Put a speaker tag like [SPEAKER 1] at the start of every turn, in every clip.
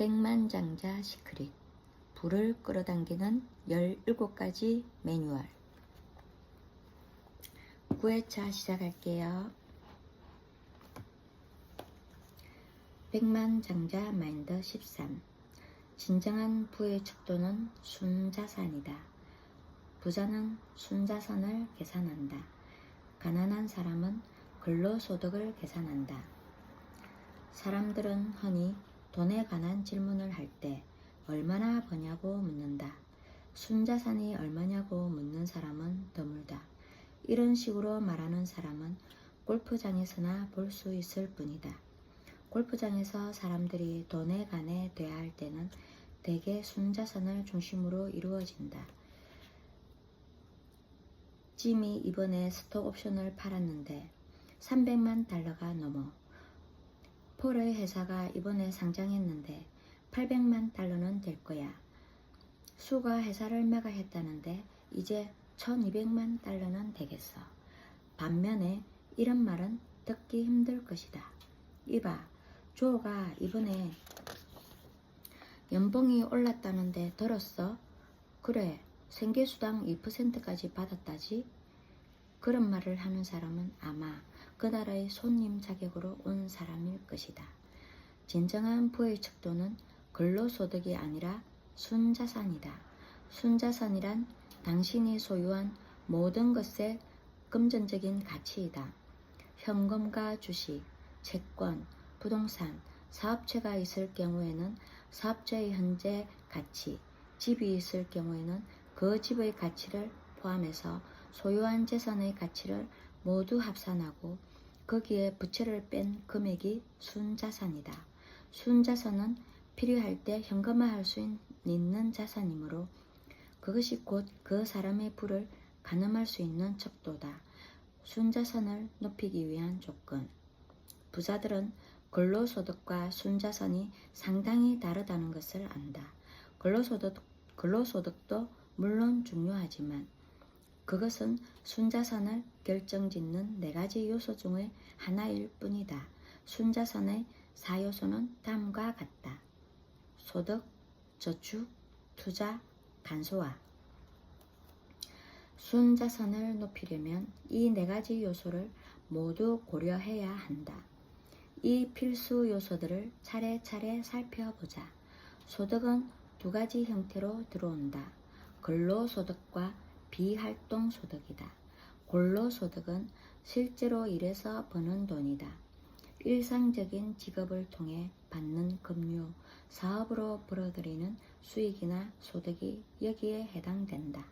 [SPEAKER 1] 백만장자 시크릿, 불을 끌어당기는 17가지 매뉴얼. 9회차 시작할게요. 백만장자 마인드 13. 진정한 부의 척도는 순자산이다. 부자는 순자산을 계산한다. 가난한 사람은 근로소득을 계산한다. 사람들은 흔히 돈에 관한 질문을 할 때 얼마나 버냐고 묻는다. 순자산이 얼마냐고 묻는 사람은 드물다. 이런 식으로 말하는 사람은 골프장에서나 볼 수 있을 뿐이다. 골프장에서 사람들이 돈에 관해 대화할 때는 대개 순자산을 중심으로 이루어진다. 짐이 이번에 스톡 옵션을 팔았는데 300만 달러가 넘어. 폴의 회사가 이번에 상장했는데 800만 달러는 될 거야. 수가 회사를 매각했다는데 이제 1200만 달러는 되겠어. 반면에 이런 말은 듣기 힘들 것이다. 이봐, 조가 이번에 연봉이 올랐다는데 들었어? 그래, 생계수당 2%까지 받았다지? 그런 말을 하는 사람은 아마 그 나라의 손님 자격으로 온 사람일 것이다. 진정한 부의 척도는 근로소득이 아니라 순자산이다. 순자산이란 당신이 소유한 모든 것의 금전적인 가치이다. 현금과 주식, 채권, 부동산, 사업체가 있을 경우에는 사업체의 현재 가치, 집이 있을 경우에는 그 집의 가치를 포함해서 소유한 재산의 가치를 모두 합산하고 거기에 부채를 뺀 금액이 순자산이다. 순자산은 필요할 때 현금화할 수 있는 자산이므로 그것이 곧 그 사람의 부를 가늠할 수 있는 척도다. 순자산을 높이기 위한 조건. 부자들은 근로소득과 순자산이 상당히 다르다는 것을 안다. 근로소득도 물론 중요하지만 그것은 순자산을 결정짓는 4가지 요소 중의 하나일 뿐이다. 순자산의 4요소는 다음과 같다. 소득, 저축, 투자, 간소화. 순자산을 높이려면 이 4가지 요소를 모두 고려해야 한다. 이 필수 요소들을 차례차례 살펴보자. 소득은 2가지 형태로 들어온다. 근로소득과 비활동소득이다. 근로소득은 실제로 일해서 버는 돈이다. 일상적인 직업을 통해 받는 급료, 사업으로 벌어들이는 수익이나 소득이 여기에 해당된다.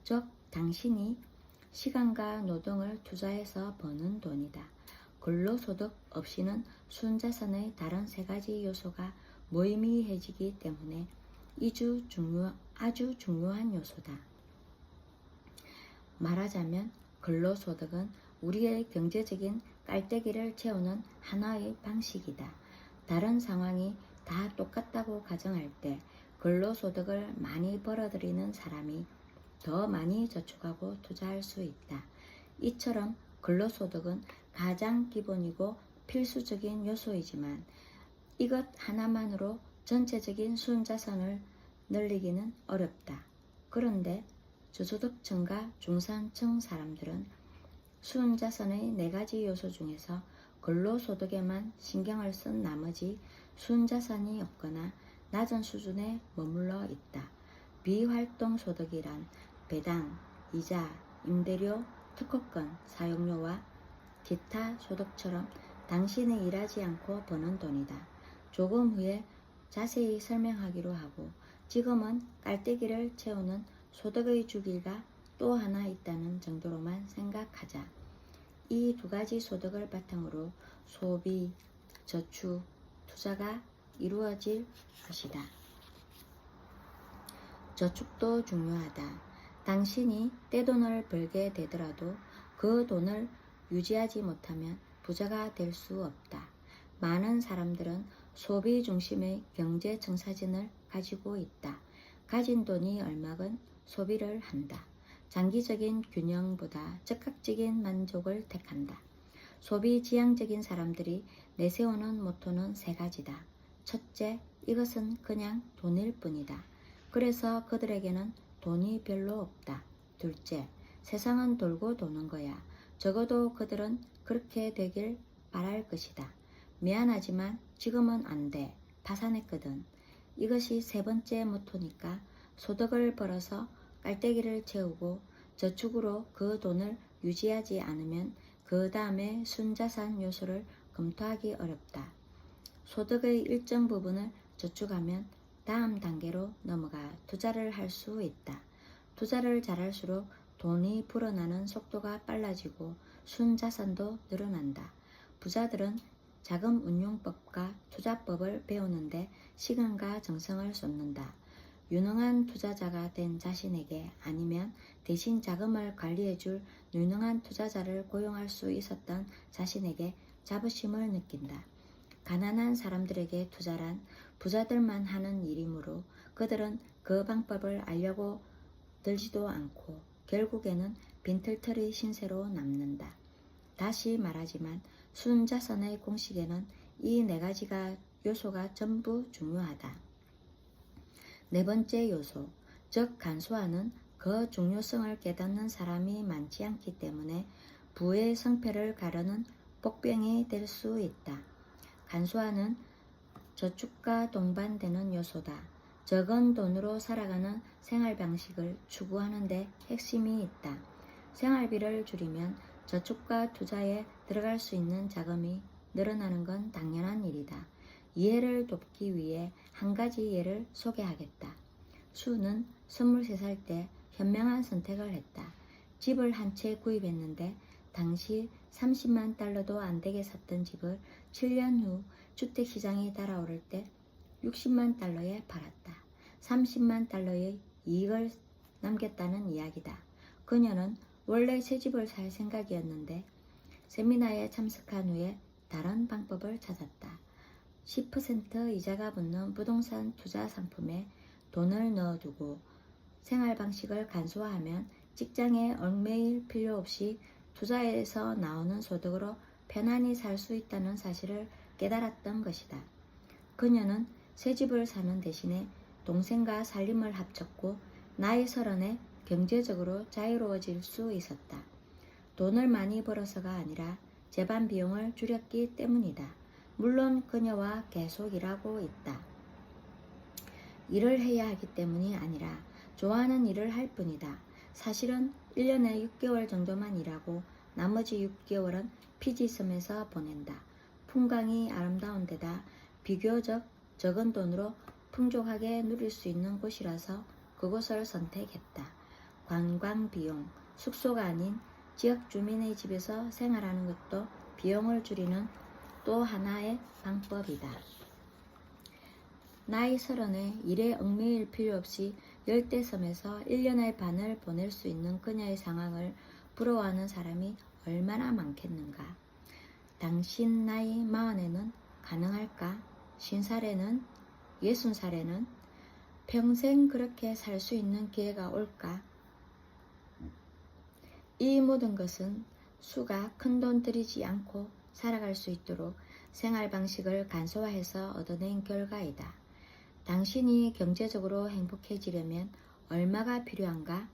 [SPEAKER 1] 즉, 당신이 시간과 노동을 투자해서 버는 돈이다. 근로소득 없이는 순자산의 다른 3가지 요소가 무의미해지기 때문에 아주 중요한 요소다. 말하자면 근로소득은 우리의 경제적인 깔때기를 채우는 하나의 방식이다. 다른 상황이 다 똑같다고 가정할 때 근로소득을 많이 벌어들이는 사람이 더 많이 저축하고 투자할 수 있다. 이처럼 근로소득은 가장 기본이고 필수적인 요소이지만 이것 하나만으로 전체적인 순자산을 늘리기는 어렵다. 그런데 저소득층과 중산층 사람들은 순자산의 4가지 요소 중에서 근로소득에만 신경을 쓴 나머지 순자산이 없거나 낮은 수준에 머물러 있다. 비활동소득이란 배당, 이자, 임대료, 특허권, 사용료와 기타 소득처럼 당신이 일하지 않고 버는 돈이다. 조금 후에 자세히 설명하기로 하고 지금은 깔때기를 채우는 소득의 주기가 또 하나 있다는 정도로만 생각하자. 이 2가지 소득을 바탕으로 소비, 저축, 투자가 이루어질 것이다. 저축도 중요하다. 당신이 떼돈을 벌게 되더라도 그 돈을 유지하지 못하면 부자가 될 수 없다. 많은 사람들은 소비 중심의 경제 청사진을 가지고 있다. 가진 돈이 얼마건 소비를 한다. 장기적인 균형보다 즉각적인 만족을 택한다. 소비 지향적인 사람들이 내세우는 모토는 3가지다. 첫째, 이것은 그냥 돈일 뿐이다. 그래서 그들에게는 돈이 별로 없다. 둘째, 세상은 돌고 도는 거야. 적어도 그들은 그렇게 되길 바랄 것이다. 미안하지만 지금은 안 돼. 파산했거든. 이것이 세 번째 모토니까 소득을 벌어서 깔때기를 채우고 저축으로 그 돈을 유지하지 않으면 그 다음에 순자산 요소를 검토하기 어렵다. 소득의 일정 부분을 저축하면 다음 단계로 넘어가 투자를 할 수 있다. 투자를 잘할수록 돈이 불어나는 속도가 빨라지고 순자산도 늘어난다. 부자들은 자금 운용법과 투자법을 배우는데 시간과 정성을 쏟는다. 유능한 투자자가 된 자신에게 아니면 대신 자금을 관리해줄 유능한 투자자를 고용할 수 있었던 자신에게 자부심을 느낀다. 가난한 사람들에게 투자란 부자들만 하는 일이므로 그들은 그 방법을 알려고 들지도 않고 결국에는 빈털터리 신세로 남는다. 다시 말하지만 순자선의 공식에는 이 네 가지가 요소가 전부 중요하다. 네 번째 요소, 즉 간소화는 그 중요성을 깨닫는 사람이 많지 않기 때문에 부의 성패를 가르는 복병이 될 수 있다. 간소화는 저축과 동반되는 요소다. 적은 돈으로 살아가는 생활 방식을 추구하는 데 핵심이 있다. 생활비를 줄이면 저축과 투자에 들어갈 수 있는 자금이 늘어나는 건 당연한 일이다. 이해를 돕기 위해 한 가지 예를 소개하겠다. 수는 23살 때 현명한 선택을 했다. 집을 한 채 구입했는데 당시 30만 달러도 안 되게 샀던 집을 7년 후 주택시장이 달아오를 때 60만 달러에 팔았다. 30만 달러의 이익을 남겼다는 이야기다. 그녀는 원래 새 집을 살 생각이었는데 세미나에 참석한 후에 다른 방법을 찾았다. 10% 이자가 붙는 부동산 투자 상품에 돈을 넣어두고 생활 방식을 간소화하면 직장에 얽매일 필요 없이 투자에서 나오는 소득으로 편안히 살 수 있다는 사실을 깨달았던 것이다. 그녀는 새 집을 사는 대신에 동생과 살림을 합쳤고 나이 30에 경제적으로 자유로워질 수 있었다. 돈을 많이 벌어서가 아니라 재반 비용을 줄였기 때문이다. 물론 그녀와 계속 일하고 있다. 일을 해야 하기 때문이 아니라 좋아하는 일을 할 뿐이다. 사실은 1년에 6개월 정도만 일하고 나머지 6개월은 피지섬에서 보낸다. 풍광이 아름다운 데다 비교적 적은 돈으로 풍족하게 누릴 수 있는 곳이라서 그곳을 선택했다. 관광 비용, 숙소가 아닌 지역 주민의 집에서 생활하는 것도 비용을 줄이는 또 하나의 방법이다. 나이 30에 일에 얽매일 필요 없이 열대섬에서 1년의 반을 보낼 수 있는 그녀의 상황을 부러워하는 사람이 얼마나 많겠는가. 당신 나이 40에는 가능할까? 50살에는? 60살에는? 평생 그렇게 살 수 있는 기회가 올까? 이 모든 것은 수가 큰돈 들이지 않고 살아갈 수 있도록 생활 방식을 간소화해서 얻어낸 결과이다. 당신이 경제적으로 행복해지려면 얼마가 필요한가?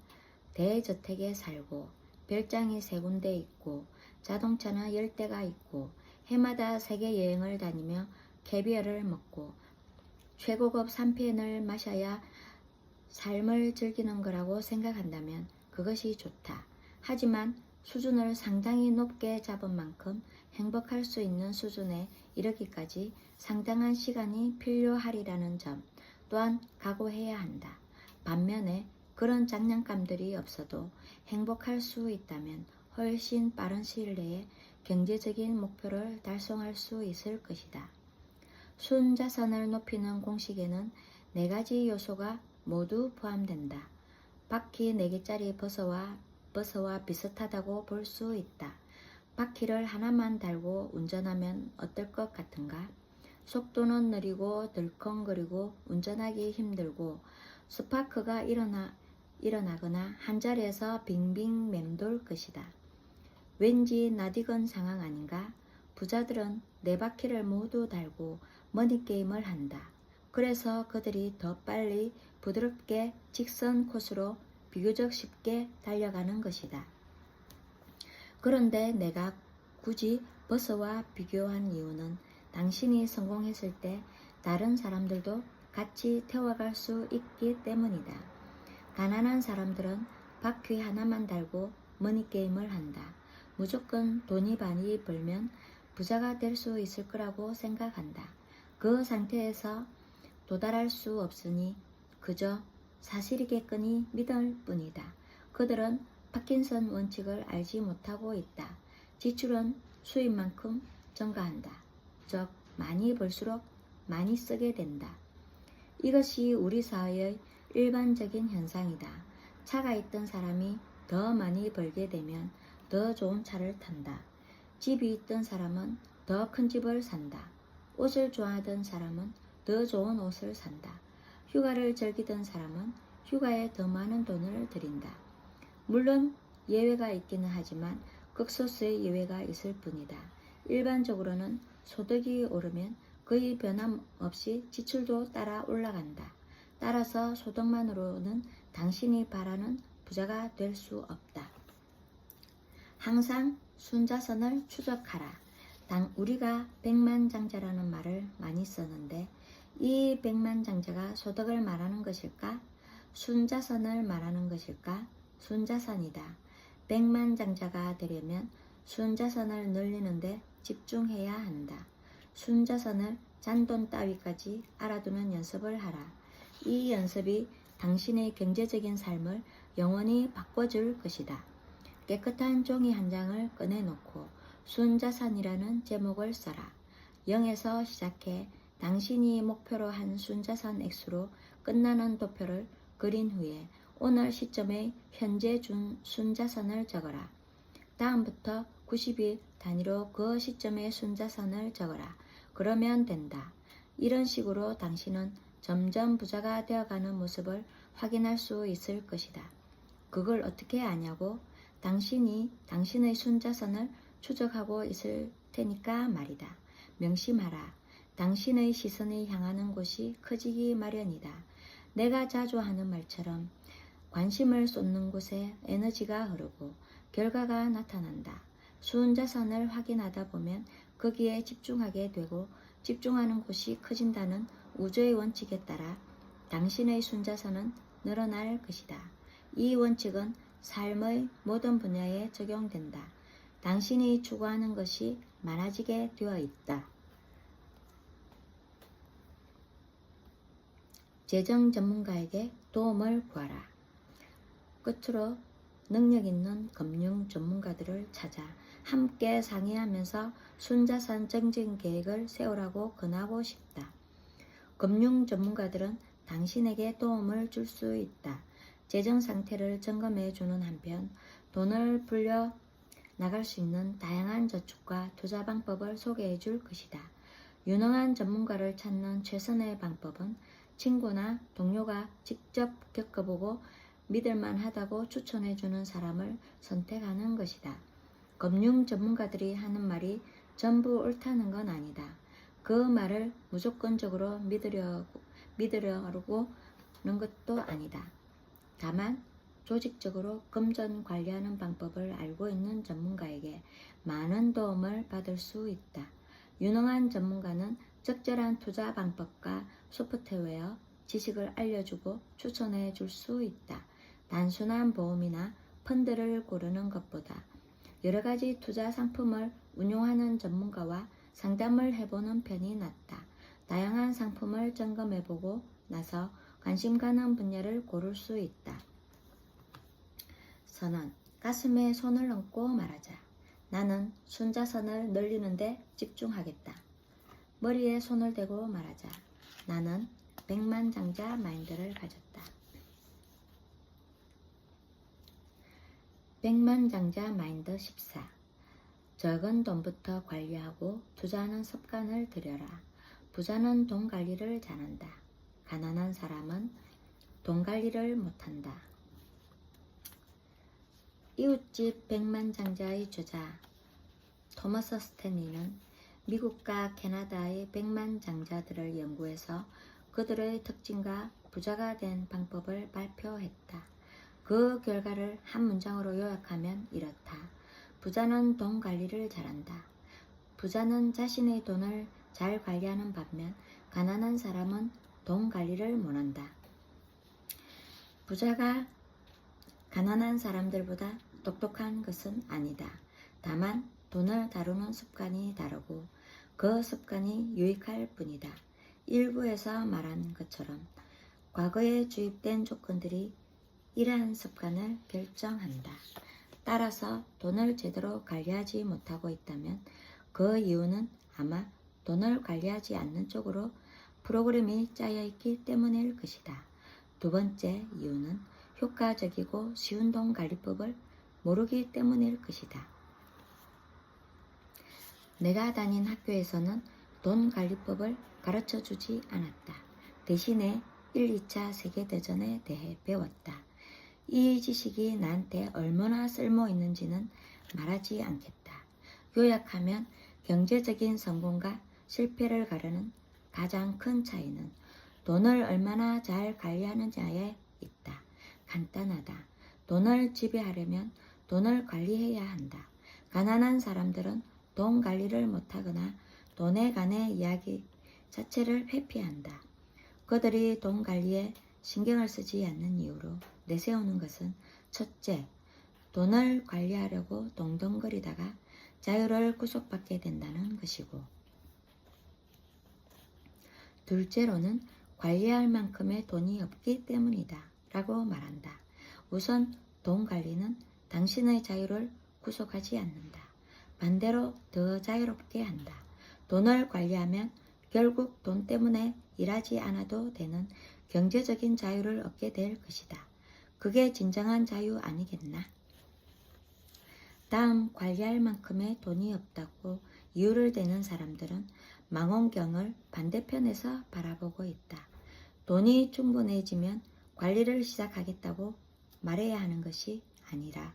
[SPEAKER 1] 대저택에 살고 별장이 3군데 있고 자동차는 10대가 있고 해마다 세계 여행을 다니며 캐비어를 먹고 최고급 샴페인을 마셔야 삶을 즐기는 거라고 생각한다면 그것이 좋다. 하지만 수준을 상당히 높게 잡은 만큼 행복할 수 있는 수준에 이르기까지 상당한 시간이 필요하리라는 점 또한 각오해야 한다. 반면에 그런 장난감들이 없어도 행복할 수 있다면 훨씬 빠른 시일 내에 경제적인 목표를 달성할 수 있을 것이다. 순자산을 높이는 공식에는 4가지 요소가 모두 포함된다. 바퀴 4개짜리 버스와 비슷하다고 볼 수 있다. 바퀴를 하나만 달고 운전하면 어떨 것 같은가? 속도는 느리고 덜컹거리고 운전하기 힘들고 스파크가 일어나거나 한자리에서 빙빙 맴돌 것이다. 왠지 낯익은 상황 아닌가? 부자들은 4바퀴를 모두 달고 머니게임을 한다. 그래서 그들이 더 빨리 부드럽게 직선 코스로 비교적 쉽게 달려가는 것이다. 그런데 내가 굳이 버스와 비교한 이유는 당신이 성공했을 때 다른 사람들도 같이 태워갈 수 있기 때문이다. 가난한 사람들은 바퀴 하나만 달고 머니게임을 한다. 무조건 돈이 많이 벌면 부자가 될 수 있을 거라고 생각한다. 그 상태에서 도달할 수 없으니 그저 사실이겠거니 믿을 뿐이다. 그들은 파킨슨 원칙을 알지 못하고 있다. 지출은 수입만큼 증가한다. 즉 많이 벌수록 많이 쓰게 된다. 이것이 우리 사회의 일반적인 현상이다. 차가 있던 사람이 더 많이 벌게 되면 더 좋은 차를 탄다. 집이 있던 사람은 더 큰 집을 산다. 옷을 좋아하던 사람은 더 좋은 옷을 산다. 휴가를 즐기던 사람은 휴가에 더 많은 돈을 들인다. 물론 예외가 있기는 하지만 극소수의 예외가 있을 뿐이다. 일반적으로는 소득이 오르면 거의 변함없이 지출도 따라 올라간다. 따라서 소득만으로는 당신이 바라는 부자가 될 수 없다. 항상 순자선을 추적하라. 우리가 백만장자라는 말을 많이 쓰는데 이 백만장자가 소득을 말하는 것일까? 순자선을 말하는 것일까? 순자선이다. 백만장자가 되려면 순자선을 늘리는데 집중해야 한다. 순자선을 잔돈 따위까지 알아두는 연습을 하라. 이 연습이 당신의 경제적인 삶을 영원히 바꿔줄 것이다. 깨끗한 종이 한 장을 꺼내놓고 순자산이라는 제목을 써라. 0에서 시작해 당신이 목표로 한 순자산 액수로 끝나는 도표를 그린 후에 오늘 시점에 현재 준 순자산을 적어라. 다음부터 90일 단위로 그 시점의 순자산을 적어라. 그러면 된다. 이런 식으로 당신은 점점 부자가 되어가는 모습을 확인할 수 있을 것이다. 그걸 어떻게 아냐고? 당신이 당신의 순자선을 추적하고 있을 테니까 말이다. 명심하라. 당신의 시선이 향하는 곳이 커지기 마련이다. 내가 자주 하는 말처럼 관심을 쏟는 곳에 에너지가 흐르고 결과가 나타난다. 순자선을 확인하다 보면 거기에 집중하게 되고 집중하는 곳이 커진다는 우주의 원칙에 따라 당신의 순자선은 늘어날 것이다. 이 원칙은 삶의 모든 분야에 적용된다. 당신이 추구하는 것이 많아지게 되어 있다. 재정 전문가에게 도움을 구하라. 끝으로 능력 있는 금융 전문가들을 찾아 함께 상의하면서 순자산 증진 계획을 세우라고 권하고 싶다. 금융 전문가들은 당신에게 도움을 줄 수 있다. 재정 상태를 점검해 주는 한편 돈을 불려 나갈 수 있는 다양한 저축과 투자 방법을 소개해 줄 것이다. 유능한 전문가를 찾는 최선의 방법은 친구나 동료가 직접 겪어보고 믿을만 하다고 추천해 주는 사람을 선택하는 것이다. 금융 전문가들이 하는 말이 전부 옳다는 건 아니다. 그 말을 무조건적으로 믿으려고 하는 것도 아니다. 다만 조직적으로 금전 관리하는 방법을 알고 있는 전문가에게 많은 도움을 받을 수 있다. 유능한 전문가는 적절한 투자 방법과 소프트웨어, 지식을 알려주고 추천해 줄 수 있다. 단순한 보험이나 펀드를 고르는 것보다 여러 가지 투자 상품을 운용하는 전문가와 상담을 해보는 편이 낫다. 다양한 상품을 점검해보고 나서 관심 가는 분야를 고를 수 있다. 선언. 가슴에 손을 얹고 말하자. 나는 순자선을 늘리는데 집중하겠다. 머리에 손을 대고 말하자. 나는 백만장자 마인드를 가졌다. 백만장자 마인드 14. 적은 돈부터 관리하고 투자하는 습관을 들여라. 부자는 돈 관리를 잘한다. 가난한 사람은 돈 관리를 못한다. 이웃집 백만장자의 저자 토머스 스탠리는 미국과 캐나다의 백만장자들을 연구해서 그들의 특징과 부자가 된 방법을 발표했다. 그 결과를 한 문장으로 요약하면 이렇다. 부자는 돈 관리를 잘한다. 부자는 자신의 돈을 잘 관리하는 반면 가난한 사람은 돈 관리를 못한다. 부자가 가난한 사람들보다 똑똑한 것은 아니다. 다만 돈을 다루는 습관이 다르고 그 습관이 유익할 뿐이다. 일부에서 말한 것처럼 과거에 주입된 조건들이 이러한 습관을 결정한다. 따라서 돈을 제대로 관리하지 못하고 있다면 그 이유는 아마 돈을 관리하지 않는 쪽으로 프로그램이 짜여 있기 때문일 것이다. 두 번째 이유는 효과적이고 쉬운 돈 관리법을 모르기 때문일 것이다. 내가 다닌 학교에서는 돈 관리법을 가르쳐 주지 않았다. 대신에 1, 2차 세계대전에 대해 배웠다. 이 지식이 나한테 얼마나 쓸모 있는지는 말하지 않겠다. 요약하면 경제적인 성공과 실패를 가르는 가장 큰 차이는 돈을 얼마나 잘 관리하느냐에 있다. 간단하다. 돈을 지배하려면 돈을 관리해야 한다. 가난한 사람들은 돈 관리를 못하거나 돈에 관해 이야기 자체를 회피한다. 그들이 돈 관리에 신경을 쓰지 않는 이유로 내세우는 것은 첫째, 돈을 관리하려고 동동거리다가 자유를 구속받게 된다는 것이고, 둘째로는 관리할 만큼의 돈이 없기 때문이다 라고 말한다. 우선 돈 관리는 당신의 자유를 구속하지 않는다. 반대로 더 자유롭게 한다. 돈을 관리하면 결국 돈 때문에 일하지 않아도 되는 경제적인 자유를 얻게 될 것이다. 그게 진정한 자유 아니겠나? 다음, 관리할 만큼의 돈이 없다고 이유를 대는 사람들은 망원경을 반대편에서 바라보고 있다. 돈이 충분해지면 관리를 시작하겠다고 말해야 하는 것이 아니라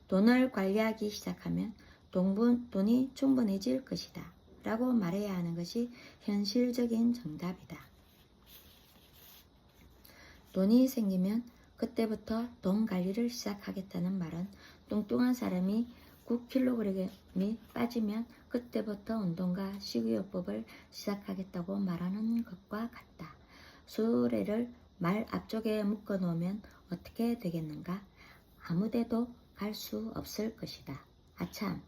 [SPEAKER 1] 돈을 관리하기 시작하면 돈이 충분해질 것이다 라고 말해야 하는 것이 현실적인 정답이다. 돈이 생기면 그때부터 돈 관리를 시작하겠다는 말은 뚱뚱한 사람이 9kg이 빠지면 그때부터 운동과 식이요법을 시작하겠다고 말하는 것과 같다. 수레를 말 앞쪽에 묶어 놓으면 어떻게 되겠는가? 아무데도 갈 수 없을 것이다. 아참,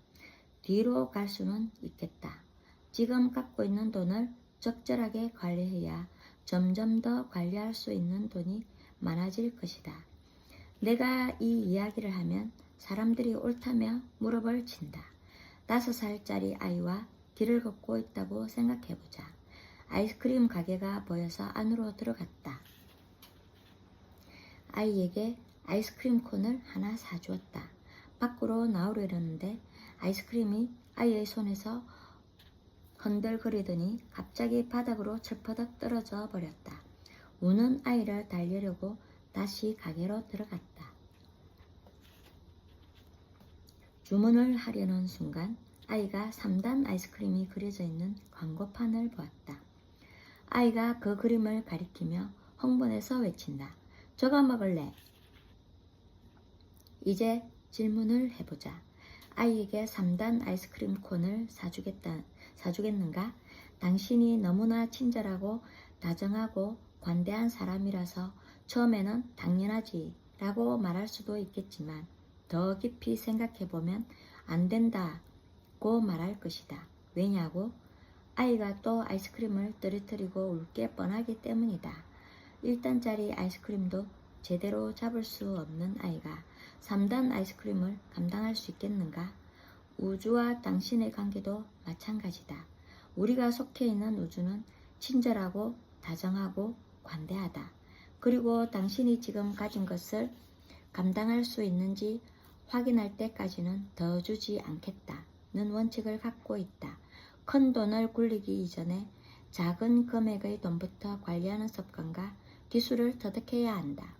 [SPEAKER 1] 뒤로 갈 수는 있겠다. 지금 갖고 있는 돈을 적절하게 관리해야 점점 더 관리할 수 있는 돈이 많아질 것이다. 내가 이 이야기를 하면 사람들이 옳다며 무릎을 친다. 5살짜리 아이와 길을 걷고 있다고 생각해보자. 아이스크림 가게가 보여서 안으로 들어갔다. 아이에게 아이스크림 콘을 하나 사주었다. 밖으로 나오려는데 아이스크림이 아이의 손에서 흔들거리더니 갑자기 바닥으로 철퍼덕 떨어져 버렸다. 우는 아이를 달래려고 다시 가게로 들어갔다. 주문을 하려는 순간 아이가 3단 아이스크림이 그려져 있는 광고판을 보았다. 아이가 그 그림을 가리키며 흥분해서 외친다. 저거 먹을래? 이제 질문을 해보자. 아이에게 3단 아이스크림 콘을 사주겠는가? 당신이 너무나 친절하고 다정하고 관대한 사람이라서 처음에는 당연하지 라고 말할 수도 있겠지만 더 깊이 생각해보면 안 된다고 말할 것이다. 왜냐고? 아이가 또 아이스크림을 떨어뜨리고 울 게 뻔하기 때문이다. 1단짜리 아이스크림도 제대로 잡을 수 없는 아이가 3단 아이스크림을 감당할 수 있겠는가? 우주와 당신의 관계도 마찬가지다. 우리가 속해 있는 우주는 친절하고 다정하고 관대하다. 그리고 당신이 지금 가진 것을 감당할 수 있는지 확인할 때까지는 더 주지 않겠다는 원칙을 갖고 있다. 큰 돈을 굴리기 이전에 작은 금액의 돈부터 관리하는 습관과 기술을 터득해야 한다.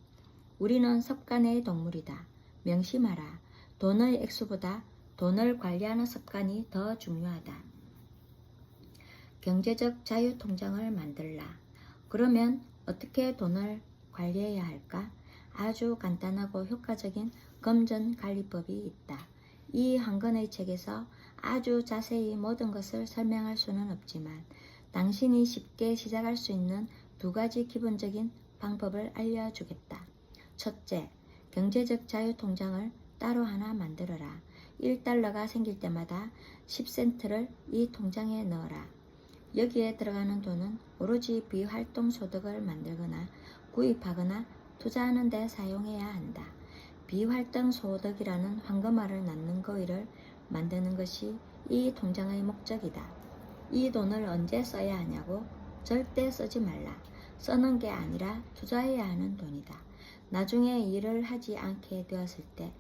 [SPEAKER 1] 우리는 습관의 동물이다. 명심하라. 돈의 액수보다 돈을 관리하는 습관이 더 중요하다. 경제적 자유통장을 만들라. 그러면 어떻게 돈을 관리해야 할까? 아주 간단하고 효과적인 금전관리법이 있다. 이 한 권의 책에서 아주 자세히 모든 것을 설명할 수는 없지만 당신이 쉽게 시작할 수 있는 2가지 기본적인 방법을 알려주겠다. 첫째, 경제적 자유통장을 따로 하나 만들어라. 1달러가 생길 때마다 10센트를 이 통장에 넣어라. 여기에 들어가는 돈은 오로지 비활동소득을 만들거나 구입하거나 투자하는 데 사용해야 한다. 비활동소득이라는 황금알을 낳는 거위를 만드는 것이 이 통장의 목적이다. 이 돈을 언제 써야 하냐고? 절대 쓰지 말라. 쓰는 게 아니라 투자해야 하는 돈이다. 나중에 일을 하지 않게 되었을 때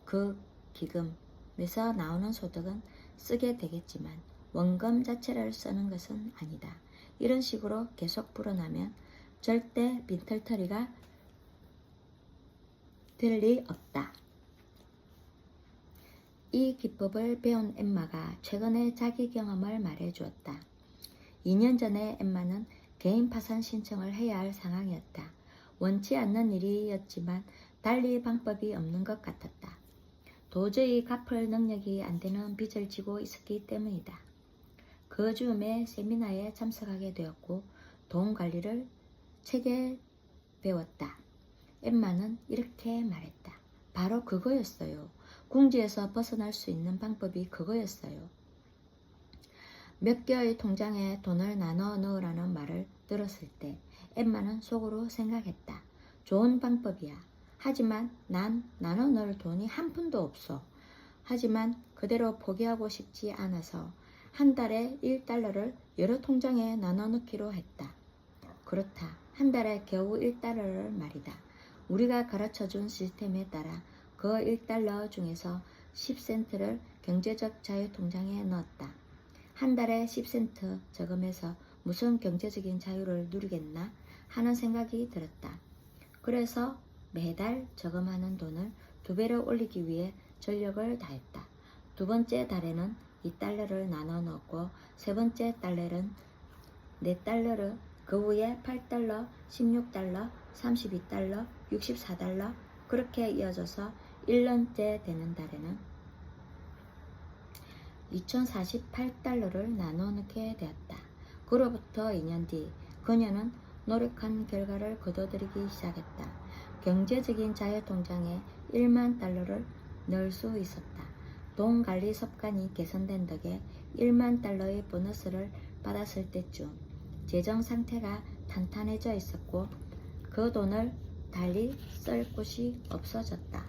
[SPEAKER 1] 그 기금에서 나오는 소득은 쓰게 되겠지만 원금 자체를 쓰는 것은 아니다. 이런 식으로 계속 불어나면 절대 빈털터리가 될 리 없다. 이 기법을 배운 엠마가 최근에 자기 경험을 말해주었다. 2년 전에 엠마는 개인 파산 신청을 해야 할 상황이었다. 원치 않는 일이었지만 달리 방법이 없는 것 같았다. 도저히 갚을 능력이 안 되는 빚을 지고 있었기 때문이다. 그 즈음에 세미나에 참석하게 되었고 돈 관리를 책에 배웠다. 엠마는 이렇게 말했다. 바로 그거였어요. 궁지에서 벗어날 수 있는 방법이 그거였어요. 몇 개의 통장에 돈을 나눠 넣으라는 말을 들었을 때 엠마는 속으로 생각했다. 좋은 방법이야. 하지만 난 나눠 넣을 돈이 한 푼도 없어. 하지만 그대로 포기하고 싶지 않아서 한 달에 1달러를 여러 통장에 나눠 넣기로 했다. 그렇다. 한 달에 겨우 1달러를 말이다. 우리가 가르쳐준 시스템에 따라 그 1달러 중에서 10센트를 경제적 자유통장에 넣었다. 한 달에 10센트 저금해서 무슨 경제적인 자유를 누리겠나 하는 생각이 들었다. 그래서 매달 저금하는 돈을 2배로 올리기 위해 전력을 다했다. 2번째 달에는 2달러를 나눠 넣었고 3번째 달에는 4달러를 그 후에 8달러, 16달러, 32달러, 64달러 그렇게 이어져서 1년째 되는 달에는 2048달러를 나눠 넣게 되었다. 그로부터 2년 뒤 그녀는 노력한 결과를 거둬들이기 시작했다. 경제적인 자유통장에 1만 달러를 넣을 수 있었다. 돈 관리 습관이 개선된 덕에 1만 달러의 보너스를 받았을 때쯤 재정 상태가 탄탄해져 있었고 그 돈을 달리 쓸 곳이 없어졌다.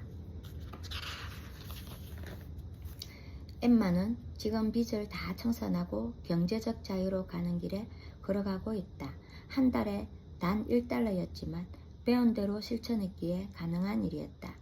[SPEAKER 1] 엠마는 지금 빚을 다 청산하고 경제적 자유로 가는 길에 걸어가고 있다. 한 달에 단 1달러였지만 배운 대로 실천했기에 가능한 일이었다.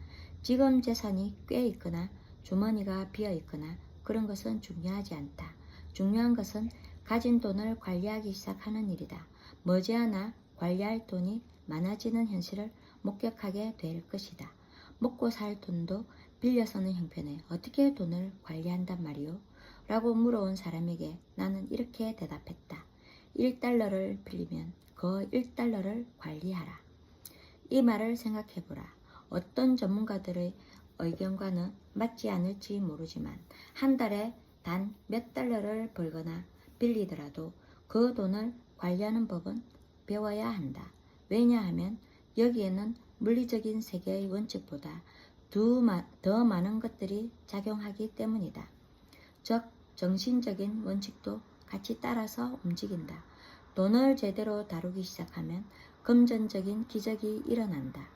[SPEAKER 1] 지금 재산이 꽤 있거나 주머니가 비어 있거나 그런 것은 중요하지 않다. 중요한 것은 가진 돈을 관리하기 시작하는 일이다. 머지않아 관리할 돈이 많아지는 현실을 목격하게 될 것이다. 먹고 살 돈도 빌려 쓰는 형편에 어떻게 돈을 관리한단 말이오? 라고 물어온 사람에게 나는 이렇게 대답했다. 1달러를 빌리면 그 1달러를 관리하라. 이 말을 생각해보라. 어떤 전문가들의 의견과는 맞지 않을지 모르지만 한 달에 단 몇 달러를 벌거나 빌리더라도 그 돈을 관리하는 법은 배워야 한다. 왜냐하면 여기에는 물리적인 세계의 원칙보다 더 많은 것들이 작용하기 때문이다. 즉 정신적인 원칙도 같이 따라서 움직인다. 돈을 제대로 다루기 시작하면 금전적인 기적이 일어난다.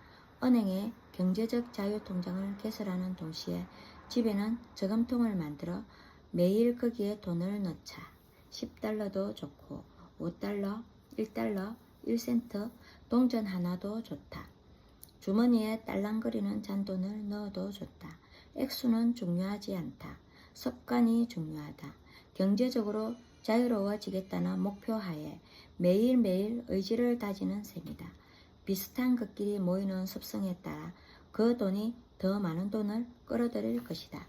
[SPEAKER 1] 은행에 경제적 자유통장을 개설하는 동시에 집에는 저금통을 만들어 매일 거기에 돈을 넣자. 10달러도 좋고 5달러, 1달러, 1센트, 동전 하나도 좋다. 주머니에 딸랑거리는 잔돈을 넣어도 좋다. 액수는 중요하지 않다. 습관이 중요하다. 경제적으로 자유로워지겠다는 목표 하에 매일매일 의지를 다지는 셈이다. 비슷한 것끼리 모이는 습성에 따라 그 돈이 더 많은 돈을 끌어들일 것이다.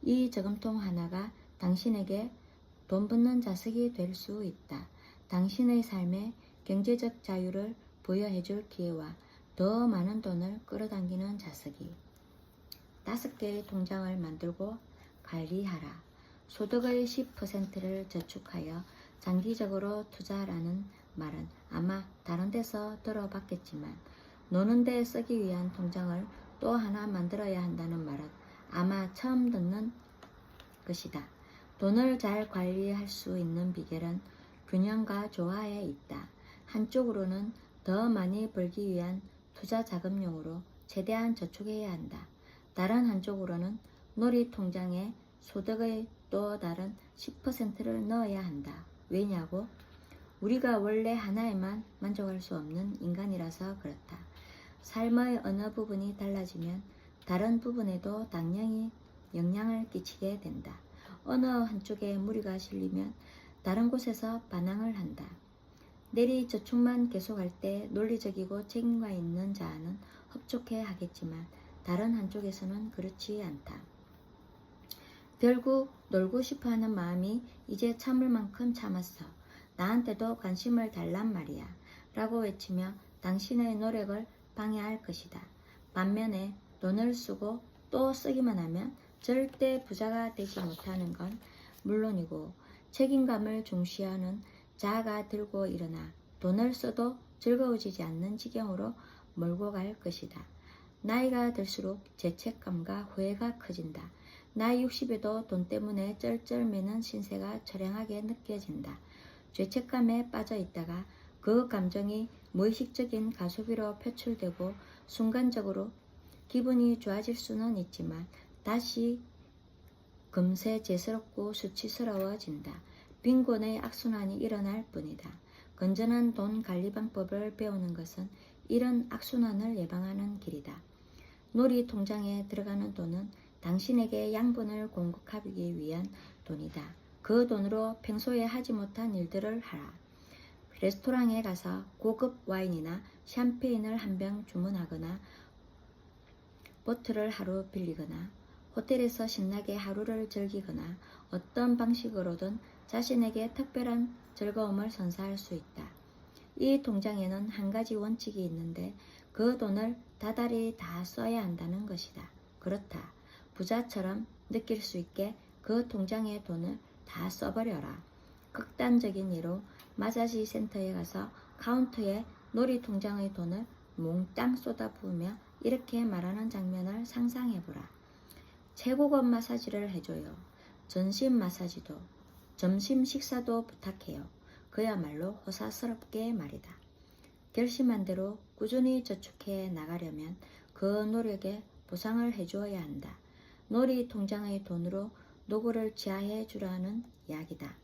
[SPEAKER 1] 이 저금통 하나가 당신에게 돈 붙는 자석이 될 수 있다. 당신의 삶에 경제적 자유를 부여해줄 기회와 더 많은 돈을 끌어당기는 자석이. 5개의 통장을 만들고 관리하라. 소득의 10%를 저축하여 장기적으로 투자라는 말은 아마 다른 데서 들어봤겠지만 노는 데 쓰기 위한 통장을 또 하나 만들어야 한다는 말은 아마 처음 듣는 것이다. 돈을 잘 관리할 수 있는 비결은 균형과 조화에 있다. 한쪽으로는 더 많이 벌기 위한 투자 자금용으로 최대한 저축해야 한다. 다른 한쪽으로는 놀이통장에 소득의 또 다른 10%를 넣어야 한다. 왜냐고? 우리가 원래 하나에만 만족할 수 없는 인간이라서 그렇다. 삶의 어느 부분이 달라지면 다른 부분에도 당연히 영향을 끼치게 된다. 어느 한쪽에 무리가 실리면 다른 곳에서 반항을 한다. 내리 저축만 계속할 때 논리적이고 책임감 있는 자아는 흡족해 하겠지만 다른 한쪽에서는 그렇지 않다. 결국 놀고 싶어하는 마음이 이제 참을 만큼 참았어. 나한테도 관심을 달란 말이야. 라고 외치며 당신의 노력을 방해할 것이다. 반면에 돈을 쓰고 또 쓰기만 하면 절대 부자가 되지 못하는 건 물론이고 책임감을 중시하는 자아가 들고 일어나 돈을 써도 즐거워지지 않는 지경으로 몰고 갈 것이다. 나이가 들수록 죄책감과 후회가 커진다. 나이 60에도 돈 때문에 쩔쩔매는 신세가 처량하게 느껴진다. 죄책감에 빠져 있다가 그 감정이 무의식적인 가소비로 표출되고 순간적으로 기분이 좋아질 수는 있지만 다시 금세 죄스럽고 수치스러워진다. 빈곤의 악순환이 일어날 뿐이다. 건전한 돈 관리 방법을 배우는 것은 이런 악순환을 예방하는 길이다. 놀이 통장에 들어가는 돈은 당신에게 양분을 공급하기 위한 돈이다. 그 돈으로 평소에 하지 못한 일들을 하라. 레스토랑에 가서 고급 와인이나 샴페인을 한 병 주문하거나 보트를 하루 빌리거나 호텔에서 신나게 하루를 즐기거나 어떤 방식으로든 자신에게 특별한 즐거움을 선사할 수 있다. 이 통장에는 한 가지 원칙이 있는데 그 돈을 다달이 다 써야 한다는 것이다. 그렇다. 부자처럼 느낄 수 있게 그 통장의 돈을 다 써버려라. 극단적인 예로 마사지 센터에 가서 카운터에 놀이통장의 돈을 몽땅 쏟아부으며 이렇게 말하는 장면을 상상해보라. 최고급 마사지를 해줘요. 전신 마사지도, 점심 식사도 부탁해요. 그야말로 호사스럽게 말이다. 결심한 대로 꾸준히 저축해 나가려면 그 노력에 보상을 해주어야 한다. 놀이통장의 돈으로 노고를 지하해 주라는 이야기다.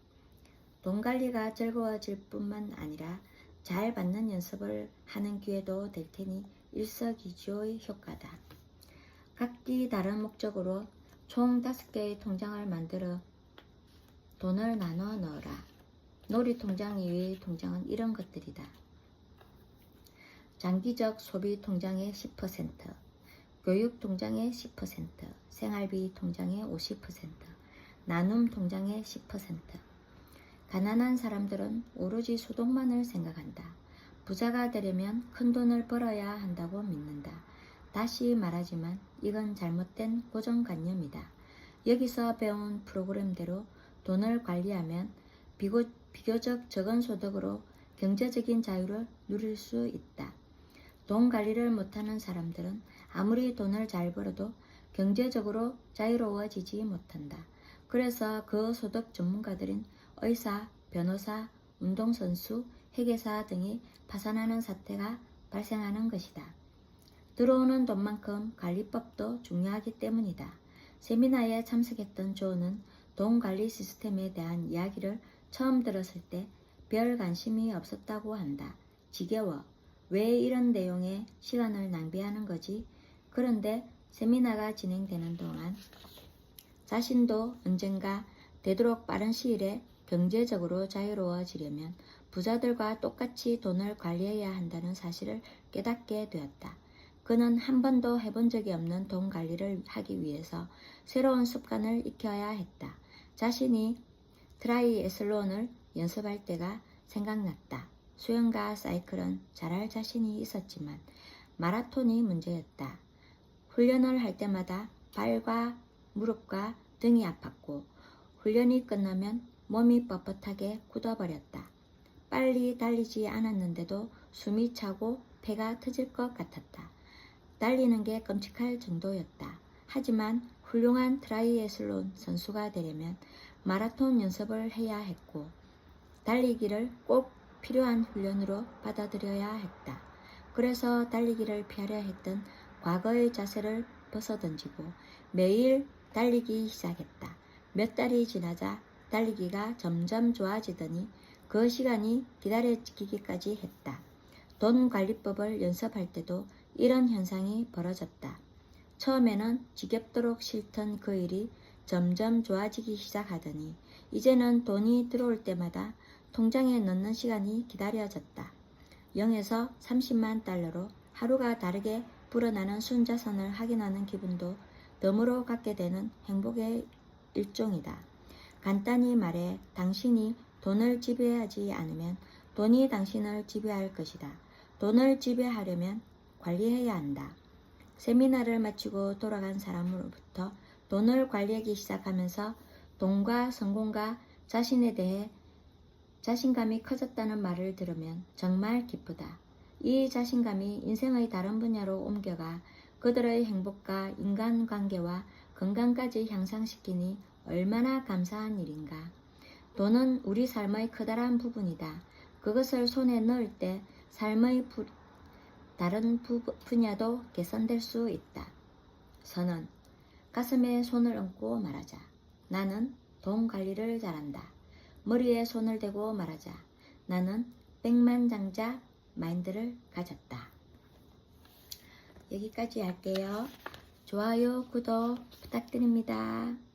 [SPEAKER 1] 돈 관리가 즐거워질 뿐만 아니라 잘 받는 연습을 하는 기회도 될 테니 일석이조의 효과다. 각기 다른 목적으로 총 5개의 통장을 만들어 돈을 나눠 넣어라. 놀이통장 이외의 통장은 이런 것들이다. 장기적 소비 통장의 10%, 교육 통장의 10%, 생활비 통장의 50%, 나눔 통장의 10%. 가난한 사람들은 오로지 소득만을 생각한다. 부자가 되려면 큰 돈을 벌어야 한다고 믿는다. 다시 말하지만 이건 잘못된 고정관념이다. 여기서 배운 프로그램대로 돈을 관리하면 비교적 적은 소득으로 경제적인 자유를 누릴 수 있다. 돈 관리를 못하는 사람들은 아무리 돈을 잘 벌어도 경제적으로 자유로워지지 못한다. 그래서 그 소득 전문가들인 의사, 변호사, 운동선수, 회계사 등이 파산하는 사태가 발생하는 것이다. 들어오는 돈만큼 관리법도 중요하기 때문이다. 세미나에 참석했던 조는 돈 관리 시스템에 대한 이야기를 처음 들었을 때 별 관심이 없었다고 한다. 지겨워. 왜 이런 내용에 시간을 낭비하는 거지? 그런데 세미나가 진행되는 동안 자신도 언젠가 되도록 빠른 시일에 경제적으로 자유로워지려면 부자들과 똑같이 돈을 관리해야 한다는 사실을 깨닫게 되었다. 그는 한 번도 해본 적이 없는 돈 관리를 하기 위해서 새로운 습관을 익혀야 했다. 자신이 트라이애슬론을 연습할 때가 생각났다. 수영과 사이클은 잘할 자신이 있었지만 마라톤이 문제였다. 훈련을 할 때마다 발과 무릎과 등이 아팠고 훈련이 끝나면 몸이 뻣뻣하게 굳어버렸다. 빨리 달리지 않았는데도 숨이 차고 폐가 터질 것 같았다. 달리는 게 끔찍할 정도였다. 하지만 훌륭한 트라이애슬론 선수가 되려면 마라톤 연습을 해야 했고 달리기를 꼭 필요한 훈련으로 받아들여야 했다. 그래서 달리기를 피하려 했던 과거의 자세를 벗어던지고 매일 달리기 시작했다. 몇 달이 지나자 달리기가 점점 좋아지더니 그 시간이 기다려지기까지 했다. 돈 관리법을 연습할 때도 이런 현상이 벌어졌다. 처음에는 지겹도록 싫던 그 일이 점점 좋아지기 시작하더니 이제는 돈이 들어올 때마다 통장에 넣는 시간이 기다려졌다. 0에서 30만 달러로 하루가 다르게 불어나는 순자산을 확인하는 기분도 덤으로 갖게 되는 행복의 일종이다. 간단히 말해 당신이 돈을 지배하지 않으면 돈이 당신을 지배할 것이다. 돈을 지배하려면 관리해야 한다. 세미나를 마치고 돌아간 사람으로부터 돈을 관리하기 시작하면서 돈과 성공과 자신에 대해 자신감이 커졌다는 말을 들으면 정말 기쁘다. 이 자신감이 인생의 다른 분야로 옮겨가 그들의 행복과 인간관계와 건강까지 향상시키니 얼마나 감사한 일인가. 돈은 우리 삶의 커다란 부분이다. 그것을 손에 넣을 때 삶의 다른 분야도 개선될 수 있다. 선언. 가슴에 손을 얹고 말하자. 나는 돈 관리를 잘한다. 머리에 손을 대고 말하자. 나는 백만장자 마인드를 가졌다. 여기까지 할게요. 좋아요, 구독 부탁드립니다.